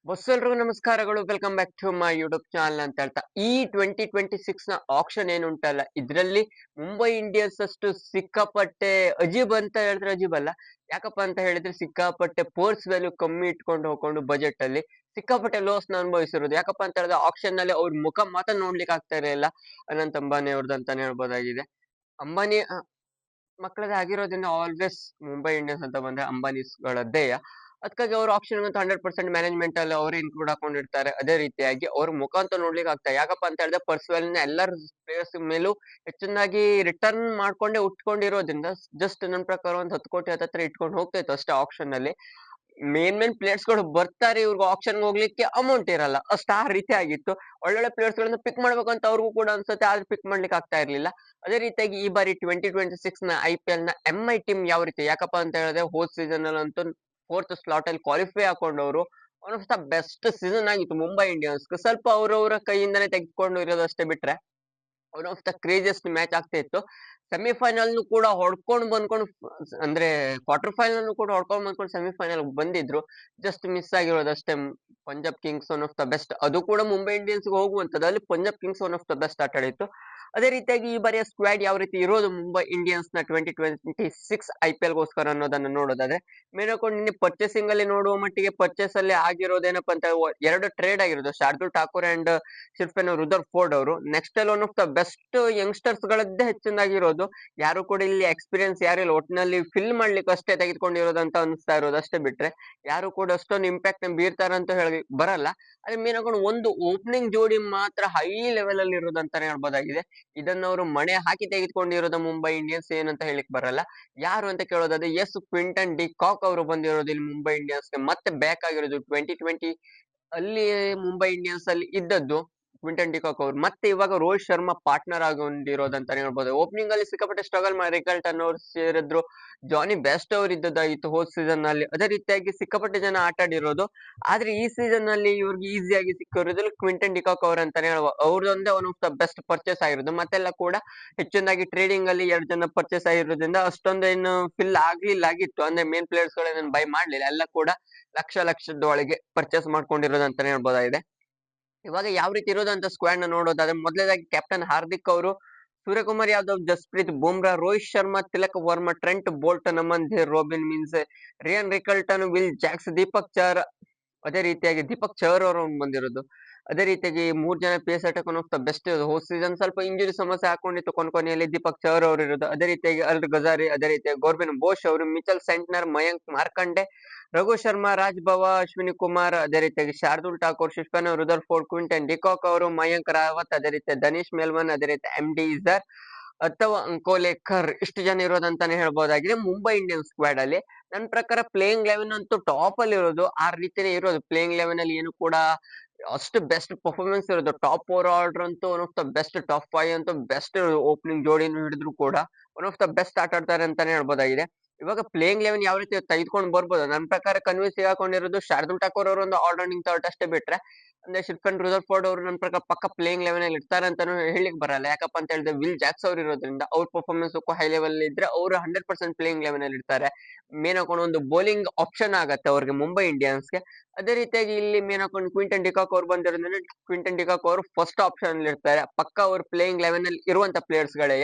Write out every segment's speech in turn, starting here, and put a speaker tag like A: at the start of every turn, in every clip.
A: ಬಸ್ಸೆಲ್ರಿಗೂ ನಮಸ್ಕಾರಗಳು. Welcome back to my YouTube channel ಅಂತ ಹೇಳ್ತಾ ಈ 2026 ನ ಆಕ್ಷನ್ ಏನುಂಟಲ್ಲ, ಇದ್ರಲ್ಲಿ ಮುಂಬೈ ಇಂಡಿಯನ್ಸ್ ಅಷ್ಟು ಸಿಕ್ಕಾಪಟ್ಟೆ ಅಜೀಬ್ ಅಂತ ಹೇಳಿದ್ರೆ ಅಜೀಬ್ ಅಲ್ಲ. ಯಾಕಪ್ಪ ಅಂತ ಹೇಳಿದ್ರೆ ಸಿಕ್ಕಾಪಟ್ಟೆ ಪೋರ್ಸ್ ವ್ಯಾಲ್ಯೂ ಕಮ್ಮಿ ಇಟ್ಕೊಂಡು ಹೋಗ್ಕೊಂಡು ಬಜೆಟ್ ಅಲ್ಲಿ ಸಿಕ್ಕಾಪಟ್ಟೆ ಲಾಸ್ ನ ಅನುಭವಿಸಿರೋದು. ಯಾಕಪ್ಪ ಅಂತ ಹೇಳಿದ್ರೆ ಆಕ್ಷನ್ ನಲ್ಲಿ ಅವ್ರ ಮುಖ ಮಾತ್ರ ನೋಡ್ಲಿಕ್ಕೆ ಆಗ್ತಾ ಇರಲಿಲ್ಲ. ಅನಂತ್ ಅಂಬಾನಿ ಅವ್ರದ್ದು ಅಂತಾನೆ ಹೇಳ್ಬೋದಾಗಿದೆ. ಅಂಬಾನಿ ಮಕ್ಕಳದೇ ಆಗಿರೋದ್ರಿಂದ ಆಲ್ವೇಸ್ ಮುಂಬೈ ಇಂಡಿಯನ್ಸ್ ಅಂತ ಬಂದ್ರೆ ಅಂಬಾನಿಸ್ ಗಳದ್ದೇ. ಅದಕ್ಕಾಗಿ ಅವ್ರ ಆಪ್ಷನ್ ಅಂತ 100% ಮ್ಯಾನೇಜ್ಮೆಂಟ್ ಅಲ್ಲಿ ಅವರೇ ಇನ್ಕ್ಲೂಡ್ ಹಾಕೊಂಡಿರ್ತಾರೆ. ಅದೇ ರೀತಿಯಾಗಿ ಅವ್ರ ಮುಖ ಅಂತ ನೋಡ್ಲಿಕ್ಕೆ ಆಗ್ತಾ ಯಾಕಪ್ಪ ಅಂತ ಹೇಳಿದ್ರೆ ಪರ್ಸನಲ್ ಎಲ್ಲರ ಪ್ಲೇಯರ್ಸ್ ಮೇಲೂ ಹೆಚ್ಚಿನಾಗಿ ರಿಟರ್ನ್ ಮಾಡ್ಕೊಂಡೇ ಉಟ್ಕೊಂಡಿರೋದ್ರಿಂದ ಜಸ್ಟ್ ನನ್ನ ಪ್ರಕಾರ ಒಂದು 10 ಕೋಟಿ ಹತ್ತತ್ರ ಇಟ್ಕೊಂಡು ಹೋಗ್ತಾ ಇತ್ತು ಅಷ್ಟೇ ಆಪ್ಷನ್ ಅಲ್ಲಿ. ಮೇನ್ ಪ್ಲೇಯರ್ಸ್ ಗಳು ಬರ್ತಾರೆ, ಇವ್ರಿಗೆ ಆಪ್ಷನ್ ಹೋಗ್ಲಿಕ್ಕೆ ಅಮೌಂಟ್ ಇರಲ್ಲ, ಅಷ್ಟ ಆ ರೀತಿ ಆಗಿತ್ತು. ಒಳ್ಳೊಳ್ಳೆ ಪ್ಲೇಯರ್ಸ್ ಗಳನ್ನ ಪಿಕ್ ಮಾಡ್ಬೇಕು ಅಂತ ಅವ್ರಿಗೂ ಕೂಡ ಅನ್ಸುತ್ತೆ, ಆದ್ರೆ ಪಿಕ್ ಮಾಡ್ಲಿಕ್ಕೆ ಆಗ್ತಾ ಇರ್ಲಿಲ್ಲ. ಅದೇ ರೀತಿಯಾಗಿ ಈ ಬಾರಿ 2026 ನ IPL ನ MI ಟೀಮ್ ಯಾವ ರೀತಿ, ಯಾಕಪ್ಪ ಅಂತ ಹೇಳಿದ್ರೆ ಹೋದ್ ಸೀಸನ್ ಅಲ್ಲಂತೂ ಫೋರ್ತ್ ಸ್ಲಾಟ್ ಅಲ್ಲಿ ಕ್ವಾಲಿಫೈ ಹಾಕೊಂಡವರು one of the best season ಆಗಿತ್ತು ಮುಂಬೈ ಇಂಡಿಯನ್ಸ್. ಸ್ವಲ್ಪ ಅವ್ರವ್ರ ಕೈಯಿಂದನೇ ತೆಗೆದುಕೊಂಡು ಇರೋದಷ್ಟೇ ಬಿಟ್ರೆ one of the craziest match ಆಗ್ತಾ ಇತ್ತು. ಸೆಮಿಫೈನಲ್ ಕೂಡ ಹೊಡ್ಕೊಂಡು ಬಂದ್ಕೊಂಡು ಅಂದ್ರೆ ಕ್ವಾರ್ಟರ್ ಫೈನಲ್ ಕೂಡ ಹೊಡ್ಕೊಂಡು ಬಂದ್ಕೊಂಡು ಸೆಮಿಫೈನಲ್ ಬಂದಿದ್ರು. ಜಸ್ಟ್ ಮಿಸ್ ಆಗಿರೋದಷ್ಟೇ. Punjab Kings one of the best, ಅದು ಕೂಡ ಮುಂಬೈ ಇಂಡಿಯನ್ಸ್ ಹೋಗುವಂತದ್ದು, ಅಲ್ಲಿ Punjab Kings one of the best ಆಟ ಆಡಿತ್ತು. ಅದೇ ರೀತಿಯಾಗಿ ಈ ಬಾರಿಯ ಸ್ಕ್ವಾಡ್ ಯಾವ ರೀತಿ ಇರೋದು ಮುಂಬೈ ಇಂಡಿಯನ್ಸ್ ನ 2026 IPL ಗೋಸ್ಕರ ಅನ್ನೋದನ್ನ ನೋಡೋದಾದ್ರೆ ಮೇನ್ ಅಕೌಂಟ್ ನಿನ್ನೆ ಪರ್ಚೇಸಿಂಗ್ ಅಲ್ಲಿ ನೋಡುವ ಮಟ್ಟಿಗೆ ಪರ್ಚೇಸ್ ಅಲ್ಲಿ ಆಗಿರೋದೇನಪ್ಪ ಅಂತ ಎರಡು ಟ್ರೇಡ್ ಆಗಿರೋದು, Shardul Thakur and Sherfane Rutherford ಅವರು. ನೆಕ್ಸ್ಟ್ ಅಲ್ಲಿ one of the best youngsters ಗಳದ್ದೇ ಹೆಚ್ಚಿನಾಗಿರೋದು. ಯಾರು ಕೂಡ ಇಲ್ಲಿ ಎಕ್ಸ್ಪೀರಿಯನ್ಸ್ ಯಾರಿಲ್ಲ, ಒಟ್ಟಿನಲ್ಲಿ ಫಿಲ್ ಮಾಡ್ಲಿಕ್ಕೆ ಅಷ್ಟೇ ತೆಗೆದುಕೊಂಡಿರೋದಂತ ಅನಿಸ್ತಾ ಇರೋದು ಅಷ್ಟೇ ಬಿಟ್ರೆ ಯಾರು ಕೂಡ ಅಷ್ಟೊಂದು ಇಂಪ್ಯಾಕ್ಟ್ ಬೀರ್ತಾರಂತ ಹೇಳಿ ಬರಲ್ಲ. ಅದೇ ಮೇನ್ ಅಕೌಂಟ್ ಒಂದು ಓಪನಿಂಗ್ ಜೋಡಿ ಮಾತ್ರ ಹೈ ಲೆವೆಲ್ ಅಲ್ಲಿ ಇರೋದಂತಾನೆ ಹೇಳ್ಬೋದಾಗಿದೆ. ಇದನ್ನ ಅವರು ಮಣೆ ಹಾಕಿ ತೆಗೆದುಕೊಂಡಿರೋದು ಮುಂಬೈ ಇಂಡಿಯನ್ಸ್, ಏನಂತ ಹೇಳಿಕ್ ಬರಲ್ಲ. ಯಾರು ಅಂತ ಕೇಳೋದಾದ್ರೆ ಎಸ್ ಕ್ವಿಂಟನ್ ಡಿ ಕಾಕ್ ಅವರು ಬಂದಿರೋದು ಇಲ್ಲಿ ಮುಂಬೈ ಇಂಡಿಯನ್ಸ್ ಗೆ ಮತ್ತೆ ಬ್ಯಾಕ್ ಆಗಿರೋದು. 2020 ಅಲ್ಲಿ ಮುಂಬೈ ಇಂಡಿಯನ್ಸ್ ಅಲ್ಲಿ ಇದ್ದದ್ದು ಕ್ವಿಂಟನ್ ಡಿಕಾಕ್ ಅವರು ಮತ್ತೆ ಇವಾಗ ರೋಹಿತ್ ಶರ್ಮಾ ಪಾರ್ಟ್ನರ್ ಆಗಿರೋದಂತಾನೆ ಹೇಳ್ಬೋದು. ಓಪನಿಂಗ್ ಅಲ್ಲಿ ಸಿಕ್ಕಾಪಟ್ಟೆ ಸ್ಟ್ರಗಲ್ ಮಾಡಿ ರಿಕಲ್ಟನ್ ಅವ್ರು ಸೇರಿದ್ರು, ಜಾನಿ ಬೆಸ್ಟ್ ಅವ್ರು ಇದ್ದದ್ದಾಗಿತ್ತು ಹೋದ್ ಸೀಸನ್ ನಲ್ಲಿ. ಅದೇ ರೀತಿಯಾಗಿ ಸಿಕ್ಕಾಪಟ್ಟೆ ಜನ ಆಟ ಆಡಿರೋದು. ಆದ್ರೆ ಈ ಸೀಸನ್ ನಲ್ಲಿ ಇವ್ರಿಗೆ ಈಸಿಯಾಗಿ ಸಿಕ್ಕಿರೋದು ಕ್ವಿಂಟನ್ ಡಿಕಾಕ್ ಅವ್ರ ಅಂತಾನೆ ಹೇಳ್ಬೋದು. ಅವ್ರದೊಂದೇ one of the best purchase ಆಗಿರೋದು. ಮತ್ತೆಲ್ಲ ಕೂಡ ಹೆಚ್ಚಿನಾಗಿ ಟ್ರೇಡಿಂಗ್ ಅಲ್ಲಿ 2 ಜನ ಪರ್ಚೇಸ್ ಆಗಿರೋದ್ರಿಂದ ಅಷ್ಟೊಂದೇನು ಫಿಲ್ ಆಗ್ಲಿಲ್ಲ ಆಗಿತ್ತು. ಅಂದ್ರೆ ಮೇನ್ ಪ್ಲೇಯರ್ಸ್ ಗಳನ್ನ ಬೈ ಮಾಡ್ಲಿಲ್ಲ, ಎಲ್ಲ ಕೂಡ ಲಕ್ಷದ ಒಳಗೆ ಪರ್ಚೇಸ್ ಮಾಡ್ಕೊಂಡಿರೋದು ಅಂತಾನೆ ಹೇಳ್ಬೋದಾಗಿದೆ. ಇವಾಗ ಯಾವ ರೀತಿ ಇರೋದಂತ ಸ್ಕ್ವಾಡ್ ನ ನೋಡೋದಾದ್ರೆ ಮೊದಲನೇದಾಗಿ ಕ್ಯಾಪ್ಟನ್ ಹಾರ್ದಿಕ್ ಅವರು, Suryakumar Yadav, Jasprit Bumrah, Rohit Sharma, Tilak Varma, Trent Boult, Naman Dhir, Robin Minz, Ryan Rickelton, Will Jacks, Deepak Chahar. ಅದೇ ರೀತಿಯಾಗಿ ದೀಪಕ್ ಚಹರ್ ಅವರು ಬಂದಿರೋದು. ಅದೇ ರೀತಿಯಾಗಿ 3 ಜನ pace attack one of the best ಇರೋದು. ಹೋದ್ ಸೀಸನ್ ಸ್ವಲ್ಪ ಇಂಜುರಿ ಸಮಸ್ಯೆ ಹಾಕೊಂಡಿತ್ತು ಕೊನೆಯಲ್ಲಿ ದೀಪಕ್ ಚಹರ್ ಅವರು ಇರೋದು. ಅದೇ ರೀತಿಯಾಗಿ ಅಲ್ರ್ ಗಜಾರಿ, ಅದೇ ರೀತಿಯಾಗಿ ಗೋರ್ಬಿನ್ ಬೋಶ್ ಅವರು, ಮಿಚಲ್ ಸೆಂಟ್ನರ್, ಮಯಾಂಕ್ ಮಾರ್ಕಂಡೆ, ರಘು ಶರ್ಮಾ, ರಾಜ್ ಬವಾ, ಅಶ್ವಿನಿ ಕುಮಾರ್, ಅದೇ ರೀತಿಯಾಗಿ Shardul Thakur, Sherfane Rutherford, Quinton de Kock ಅವರು, ಮಯಾಂಕ್ ರಾವತ್, ಅದೇ ರೀತಿ ದನೀಶ್ ಮೆಲ್ವನ್, ಅದೇ ರೀತಿ MD ಇಜರ್ ಅಥವಾ ಅಂಕೋಲೇಕರ್. ಇಷ್ಟು ಜನ ಇರೋದಂತಾನೆ ಹೇಳ್ಬೋದಾಗಿದೆ ಮುಂಬೈ ಇಂಡಿಯನ್ಸ್ ಸ್ಕ್ವಾಡ್ ಅಲ್ಲಿ. ನನ್ನ ಪ್ರಕಾರ ಪ್ಲೇಯಿಂಗ್ ಲೆವೆನ್ ಅಂತೂ ಟಾಪ್ ಅಲ್ಲಿ ಇರೋದು ಆ ರೀತಿನೇ ಇರೋದು. ಪ್ಲೇಯಿಂಗ್ ಲೆವೆನ್ ಅಲ್ಲಿ ಏನು ಕೂಡ ಅಷ್ಟು ಬೆಸ್ಟ್ ಪರ್ಫಾರ್ಮೆನ್ಸ್ ಇರೋದು. ಟಾಪ್ 4 ಆರ್ಡರ್ ಅಂತೂ one of the best, top 5 ಅಂತೂ ಬೆಸ್ಟ್ ಓಪನಿಂಗ್ ಜೋಡಿನ ಹಿಡಿದ್ರು ಕೂಡ ಒನ್ ಆಫ್ ದ ಬೆಸ್ಟ್ ಆಟ ಆಡ್ತಾರೆ ಅಂತಾನೆ ಹೇಳ್ಬೋದಾಗಿದೆ. ಇವಾಗ ಪ್ಲೇಯಿಂಗ್ ಲೆವೆನ್ ಯಾವ ರೀತಿ ತೆಗೆದುಕೊಂಡು ಬರ್ಬೋದು, ನನ್ನ ಪ್ರಕಾರ ಕನ್ವಿನ್ಸ್ ಸಿಗಾಕೊಂಡಿರೋದು ಶಾರ್ದುಲ್ ಠಾಕೂರ್ ಅವರು ಒಂದು ಆಲ್ರೌಂಡಿಂಗ್ ಥಾಟ್ ಅಷ್ಟೇ ಬಿಟ್ರೆ, ಅಂದ್ರೆ ಶಿರ್ಫೆನ್ ರುದರ್ಫೋರ್ಡ್ ಅವರು ನನ್ನ ಪ್ರಕಾರ ಪಕ್ಕ ಪ್ಲೇಯಿಂಗ್ ಲೆವೆನ್ ಅಲ್ಲಿ ಇರ್ತಾರೆ ಅಂತಾನು ಹೇಳಿಕ್ ಬರಲ್ಲ. ಯಾಕಪ್ಪ ಅಂತ ಹೇಳಿದ್ರೆ ವಿಲ್ ಜಾಕ್ಸ್ ಅವ್ರು ಇರೋದ್ರಿಂದ ಅವ್ರ ಪರ್ಫಾರ್ಮೆನ್ಸ್ ಹೈ ಲೆವೆಲ್ ಇದ್ರೆ ಅವರು 100% ಪ್ಲೇಯಿಂಗ್ ಲೆವೆನ್ ಅಲ್ಲಿ ಇರ್ತಾರೆ. ಮೇನ್ ಹಾಕೊಂಡು ಒಂದು ಬೌಲಿಂಗ್ ಆಪ್ಷನ್ ಆಗತ್ತೆ ಅವ್ರಿಗೆ ಮುಂಬೈ ಇಂಡಿಯನ್ಸ್ಗೆ. ಅದೇ ರೀತಿಯಾಗಿ ಇಲ್ಲಿ ಮೇನ್ ಹಾಕೊಂಡು ಕ್ವಿಂಟನ್ ಡಿಕಾಕ್ ಅವ್ರು ಬಂದಿರೋದ್ರಿಂದ ಕ್ವಿಂಟನ್ ಡಿಕಾಕ್ ಅವರು ಫಸ್ಟ್ ಆಪ್ಷನ್ ಅಲ್ಲಿ ಇರ್ತಾರೆ. ಪಕ್ಕ ಅವ್ರು ಪ್ಲೇಯಿಂಗ್ ಲೆವೆನ್ ಅಲ್ಲಿ ಇರುವಂತ ಪ್ಲೇಯರ್ಸ್ ಗಳೇ.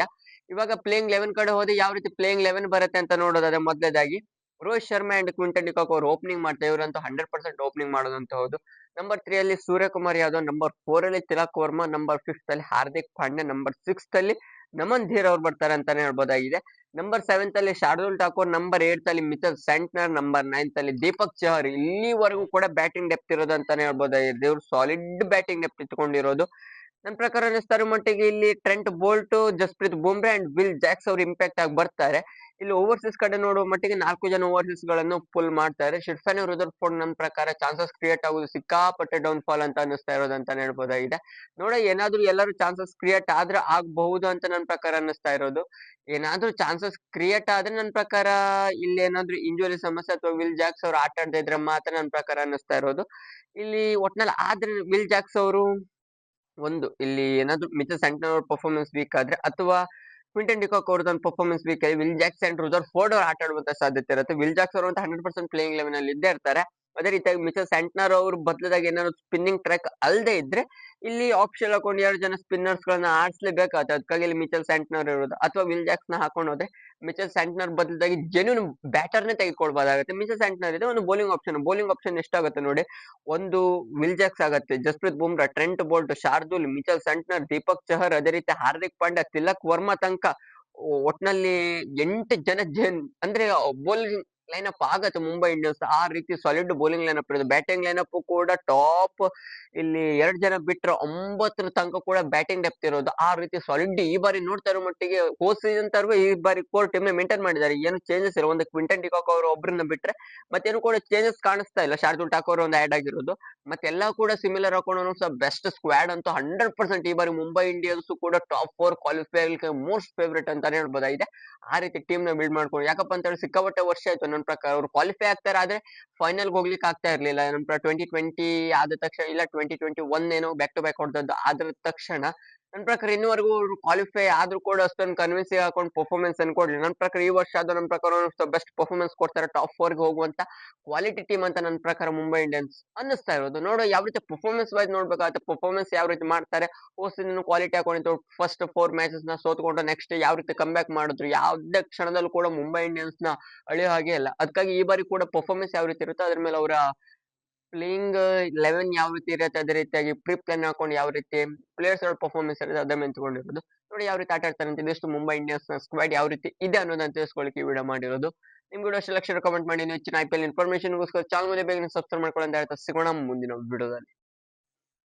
A: ಇವಾಗ ಪ್ಲೇಯಿಂಗ್ ಲೆವೆನ್ ಕಡೆ ಹೋದ್ರೆ ಯಾವ ರೀತಿ ಪ್ಲೇಯಿಂಗ್ ಲೆವೆನ್ ಬರುತ್ತೆ ಅಂತ ನೋಡೋದಾದ್ರೆ ಮೊದಲೇದಾಗಿ Rohit Sharma and Quinton de Kock ಅವರು ಓಪನಿಂಗ್ ಮಾಡ್ತಾರೆ. ಇವರಂತೂ 100% ಓಪನಿಂಗ್ ಮಾಡೋದಂತ ಹೌದು. ನಂಬರ್ 3 ಅಲ್ಲಿ ಸೂರ್ಯಕುಮಾರ್ ಯಾದವ್, ನಂಬರ್ 4 ಅಲ್ಲಿ ತಿಲಕ್ ವರ್ಮಾ, ನಂಬರ್ 5 ಅಲ್ಲಿ ಹಾರ್ದಿಕ್ ಪಾಂಡ್ಯ, ನಂಬರ್ 6 ಅಲ್ಲಿ ನಮನ್ ಧೀರ್ ಅವ್ರು ಬರ್ತಾರೆ ಅಂತಾನೆ ಹೇಳ್ಬೋದಾಗಿದೆ. ನಂಬರ್ 7 ಅಲ್ಲಿ ಶಾರ್ದುಲ್ ಠಾಕೂರ್, ನಂಬರ್ 8 ಅಲ್ಲಿ ಮಿಚಲ್ ಸ್ಯಾಂಟ್ನರ್, ನಂಬರ್ 9 ಅಲ್ಲಿ ದೀಪಕ್ ಚಹರ್. ಇಲ್ಲಿವರೆಗೂ ಕೂಡ ಬ್ಯಾಟಿಂಗ್ ಡೆಪ್ತ್ ಇರೋದು ಅಂತಾನೆ ಹೇಳ್ಬೋದಾಗಿದೆ. ಇವ್ರು ಸಾಲಿಡ್ ಬ್ಯಾಟಿಂಗ್ ಡೆಪ್ತ್ ಇಟ್ಕೊಂಡಿರೋದು. ನನ್ನ ಪ್ರಕಾರ ಅನ್ನಿಸ್ತಾರ ಮಟ್ಟಿಗೆ ಇಲ್ಲಿ Trent bolt, Jasprit Bumrah and will Jacks ಅವರು ಇಂಪ್ಯಾಕ್ಟ್ ಆಗಿ ಬರ್ತಾರೆ. ಇಲ್ಲಿ ಓವರ್ಸೀಸ್ ಕಡೆ ನೋಡುವ ಮಟ್ಟಿಗೆ 4 ಜನ ಓವರ್ಸೀಸ್ ಗಳನ್ನು ಪುಲ್ ಮಾಡ್ತಾರೆ. ಶಿರ್ಫೆನ್ ರುದರ್ಫೋರ್ಡ್ ನನ್ನ ಪ್ರಕಾರ ಚಾನ್ಸಸ್ ಕ್ರಿಯೇಟ್ ಆಗುದು ಸಿಕ್ಕಾಪಟ್ಟೆ ಡೌನ್ ಫಾಲ್ ಅಂತ ಅನ್ನಿಸ್ತಾ ಇರೋದಂತಾನೆ ಹೇಳ್ಬೋದಾಗಿದೆ. ನೋಡ ಏನಾದ್ರೂ ಎಲ್ಲರೂ ಚಾನ್ಸಸ್ ಕ್ರಿಯೇಟ್ ಆದ್ರೆ ಆಗಬಹುದು ಅಂತ ನನ್ನ ಪ್ರಕಾರ ಅನ್ನಿಸ್ತಾ ಇರೋದು. ಏನಾದ್ರೂ ಚಾನ್ಸಸ್ ಕ್ರಿಯೇಟ್ ಆದ್ರೆ ನನ್ನ ಪ್ರಕಾರ ಇಲ್ಲಿ ಏನಾದ್ರೂ ಇಂಜುರಿ ಸಮಸ್ಯೆ ಅಥವಾ ವಿಲ್ ಜಾಕ್ಸ್ ಅವರು ಆಟ ಆಡದೇ ಇದ್ರೆ ಮಾತ್ರ ನನ್ನ ಪ್ರಕಾರ ಅನ್ನಿಸ್ತಾ ಇರೋದು. ಇಲ್ಲಿ ಒಟ್ನಲ್ಲಿ ಆದ್ರೆ ವಿಲ್ ಜಾಕ್ಸ್ ಅವರು ಒಂದು ಇಲ್ಲಿ ಏನಾದ್ರು ಮಿಚೆಲ್ ಸ್ಯಾಂಟ್ನರ್ ಅವ್ರ ಪರ್ಫಾರ್ಮೆನ್ಸ್ ವೀಕ್ ಆದ್ರೆ ಅಥವಾ ಕ್ವಿಂಟನ್ ಡಿಕಾಕ್ ಅವ್ರದ್ದು ಪರ್ಫಾರ್ಮೆನ್ಸ್ ವೀಕ್ ಆಗಿ ವಿಲ್ ಜಾಕ್ಸ್ ಅಂಡ್ ರುದರ್ ಫೋರ್ಡ್ ಅವ್ರು ಆಟ ಆಡುವಂತ ಸಾಧ್ಯತೆ ಇರುತ್ತೆ. ವಿಲ್ ಜಾಕ್ಸ್ ಅವರು ಅಂತ 100% ಪ್ಲೇಯಿಂಗ್ ಲೆವೆನ್ ಅಲ್ಲಿ ಇದ್ದೇ ಇರ್ತಾರೆ. ಅದೇ ರೀತಿಯಾಗಿ ಮಿಚೆಲ್ ಸ್ಯಾಂಟ್ನರ್ ಅವ್ರ ಬದಲಾಗಿ ಏನಾದ್ರು ಸ್ಪಿನ್ನಿಂಗ್ ಟ್ರ್ಯಾಕ್ ಅಲ್ಲದೆ ಇದ್ರೆ ಇಲ್ಲಿ ಆಪ್ಷನ್ ಹಾಕೊಂಡು 2 ಜನ ಸ್ಪಿನ್ನರ್ಸ್ ಗಳನ್ನ ಆಡಿಸ್ಲೇಬೇಕಾಗುತ್ತೆ. ಅದಕ್ಕಾಗಿ ಇಲ್ಲಿ ಮಿಚೆಲ್ ಸ್ಯಾಂಟ್ನರ್ ಇರೋದು. ಅಥವಾ ವಿಲ್ ಜಾಕ್ಸ್ ನ ಹಾಕೊಂಡು ಹೋದ್ರೆ ಮಿಚೆಲ್ ಸ್ಯಾಂಟ್ನರ್ ಬದಲಾಗಿ ಜೆನ್ಯೂನ್ ಬ್ಯಾಟರ್‌ನೇ ತೆಗೆದುಕೊಳ್ಬಹುದಾಗುತ್ತೆ. ಮಿಚೆಲ್ ಸ್ಯಾಂಟ್ನರ್ ಇದೆ ಒಂದು ಬೌಲಿಂಗ್ ಆಪ್ಷನ್ ಎಷ್ಟಾಗುತ್ತೆ ನೋಡಿ. ಒಂದು ವಿಲ್ ಜಾಕ್ಸ್ ಆಗತ್ತೆ, Jasprit Bumrah, Trent Boult, Shardul, Mitchell Santner, Deepak Chahar, ಅದೇ ರೀತಿ ಹಾರ್ದಿಕ್ ಪಾಂಡ್ಯ, ತಿಲಕ್ ವರ್ಮಾ ತನಕ ಒಟ್ನಲ್ಲಿ 8 ಜನ ಅಂದ್ರೆ ಬೌಲಿಂಗ್ ಲೈನಪ್ ಆಗತ್ತೆ ಮುಂಬೈ ಇಂಡಿಯನ್ಸ್. ಆ ರೀತಿ ಸಾಲಿಡ್ ಬೌಲಿಂಗ್ ಲೈನಪ್ ಇರೋದು. ಬ್ಯಾಟಿಂಗ್ ಲೈನಪ್ ಕೂಡ ಟಾಪ್. ಇಲ್ಲಿ 2 ಜನ ಬಿಟ್ರೆ 9 ತನಕ ಕೂಡ ಬ್ಯಾಟಿಂಗ್ ಡೆಪ್ತ್ ಇರೋದು. ಆ ರೀತಿ ಸಾಲಿಡ್ ಈ ಬಾರಿ ನೋಡ್ತಾ ಇರೋ ಮಟ್ಟಿಗೆ ಹೋದ್ ಸೀಸನ್ ತರಗೂ ಈ ಬಾರಿ ಕೋರ್ ಟೀಮ್ ಮೇಂಟೈನ್ ಮಾಡಿದ್ದಾರೆ. ಏನು ಚೇಂಜಸ್ ಇಲ್ಲ. ಒಂದು ಕ್ವಿಂಟನ್ ಡಿಕಾಕ್ ಅವರು ಒಬ್ಬರನ್ನ ಬಿಟ್ರೆ ಮತ್ತೇನು ಕೂಡ ಚೇಂಜಸ್ ಕಾಣಿಸ್ತಾ ಇಲ್ಲ. ಶಾರ್ದುಲ್ ಠಾಕೂರ್ ಒಂದು ಆಡ್ ಆಗಿರೋದು. ಮತ್ತೆಲ್ಲಾ ಕೂಡ ಸಿಮಿಲರ್ ಹಾಕೊಂಡು ಬೆಸ್ಟ್ ಸ್ಕ್ವಾಡ್ ಅಂತೂ 100% ಈ ಬಾರಿ ಮುಂಬೈ ಇಂಡಿಯನ್ಸ್ ಕೂಡ ಟಾಪ್ 4 ಕ್ವಾಲಿಫೈ ಮೋಸ್ಟ್ ಫೇವರೇಟ್ ಅಂತಾನೆ ಹೇಳ್ಬೋದಾಗಿದೆ. ಆ ರೀತಿ ಟೀಮ್ ನ ಬಿಲ್ಡ್ ಮಾಡ್ಕೊಂಡು, ಯಾಕಪ್ಪ ಅಂತ ಹೇಳಿ ಸಿಕ್ಕಾಪಟ್ಟೆ ವರ್ಷ ಆಯ್ತು ನನ್ನ ಪ್ರಕಾರ ಅವ್ರು ಕ್ವಾಲಿಫೈ ಆಗ್ತಾರೆ, ಆದ್ರೆ ಫೈನಲ್ ಹೋಗ್ಲಿಕ್ಕೆ ಆಗ್ತಾ ಇರ್ಲಿಲ್ಲ. ನನ್ನ ಪ್ರಕಾರ 2020 ಆದ ತಕ್ಷಣ ಇಲ್ಲ 2021 ಏನೋ ಬ್ಯಾಕ್ ಟು ಬ್ಯಾಕ್ ಹೊಡೆದದ್ದು ಆದ್ರ ತಕ್ಷಣ ನನ್ನ ಪ್ರಕಾರ ಇನ್ನುವರೆಗೂ ಅವ್ರು ಕ್ವಾಲಿಫೈ ಆದ್ರೂ ಕೂಡ ಅಷ್ಟೊಂದು ಕನ್ವಿನ್ಸಿಂಗ್ ಹಾಕೊಂಡು ಪರ್ಫಾರ್ಮೆನ್ಸ್ ಅನ್ನು ಕೊಡ್ಲಿಲ್ಲ. ನನ್ನ ಪ್ರಕಾರ ಈ ವರ್ಷ ಅದು ನನ್ನ ಪ್ರಕಾರ ಬೆಸ್ಟ್ ಪರ್ಫಾರ್ಮೆನ್ಸ್ ಕೊಡ್ತಾರೆ, ಟಾಪ್ 4 ಗೆ ಹೋಗುವಂತ ಕ್ವಾಲಿಟಿ ಟೀಮ್ ಅಂತ ನನ್ನ ಪ್ರಕಾರ ಮುಂಬೈ ಇಂಡಿಯನ್ಸ್ ಅನ್ನಿಸ್ತಾ ಇರೋದು. ನೋಡೋ ಯಾವ ರೀತಿ ಪರ್ಫಾರ್ಮೆನ್ಸ್ ವೈಸ್ ನೋಡ್ಬೇಕಾಗುತ್ತೆ, ಪರ್ಫಾರ್ಮೆನ್ಸ್ ಯಾವ ರೀತಿ ಮಾಡ್ತಾರೆ. ಹೋದ್ ಸೀಸನ್ ಕ್ವಾಲಿಟಿ ಹಾಕೊಂಡಿತ್ತು, ಫಸ್ಟ್ 4 ಮ್ಯಾಚಸ್ ನ ಸೋತ್ಕೊಂಡು ನೆಕ್ಸ್ಟ್ ಯಾವ ರೀತಿ ಕಮ್ ಬ್ಯಾಕ್ ಮಾಡಿದ್ರು, ಯಾವುದೇ ಕ್ಷಣದಲ್ಲೂ ಕೂಡ ಮುಂಬೈ ಇಂಡಿಯನ್ಸ್ ನ ಅಳಿಯೋ ಹಾಗೆ ಇಲ್ಲ. ಅದಕ್ಕಾಗಿ ಈ ಬಾರಿ ಕೂಡ ಪರ್ಫಾರ್ಮೆನ್ಸ್ ಯಾವ ರೀತಿ ಇರುತ್ತೋ ಅದ್ರ ಮೇಲೆ ಅವರ ಪ್ಲೇಯಿಂಗ್ 11 ಯಾವ ರೀತಿ ಇರುತ್ತೆ, ಅದೇ ರೀತಿಯಾಗಿ ಪ್ರೀ ಪ್ಲಾನ್ ಹಾಕೊಂಡು ಯಾವ ರೀತಿ ಪ್ಲೇಯರ್ಸ್ ಪರ್ಫಾರ್ಮೆನ್ಸ್ ಇರುತ್ತೆ ಅದೇ ಮೇಲೆ ತಗೊಂಡಿರೋದು. ನೋಡಿ ಯಾವ ರೀತಿ ಆಟ ಆಡ್ತಾರೆ ಅಂತ. ಇದಿಷ್ಟು ಮುಂಬೈ ಇಂಡಿಯನ್ಸ್ ನ ಸ್ಕ್ವಾಡ್ ಯಾವ ರೀತಿ ಇದೆ ಅನ್ನೋದನ್ನ ತಿಳಿಸ್ಕೊಳ್ಳಿಕ್ಕೆ ಈ ವಿಡಿಯೋ ಮಾಡಿರೋದು. ನಿಮ್ ವಿಡಿಯೋ ಅಷ್ಟು ಲಕ್ಷ ಕಮೆಂಟ್ ಮಾಡಿ. ಹೆಚ್ಚಿನ IPL ಇನ್ಫಾರ್ಮೇಶನ್ ಗೋಸ್ಕರ ಚಾನಲ್ ಬೇಗ ಸಬ್ಸ್ಕ್ರೈಬ್ ಮಾಡ್ಕೊಳ್ಳಿ ಅಂತ ಹೇಳ್ತಾ ಸಿಗೋಣ ಮುಂದಿನ ವಿಡಿಯೋದಲ್ಲಿ.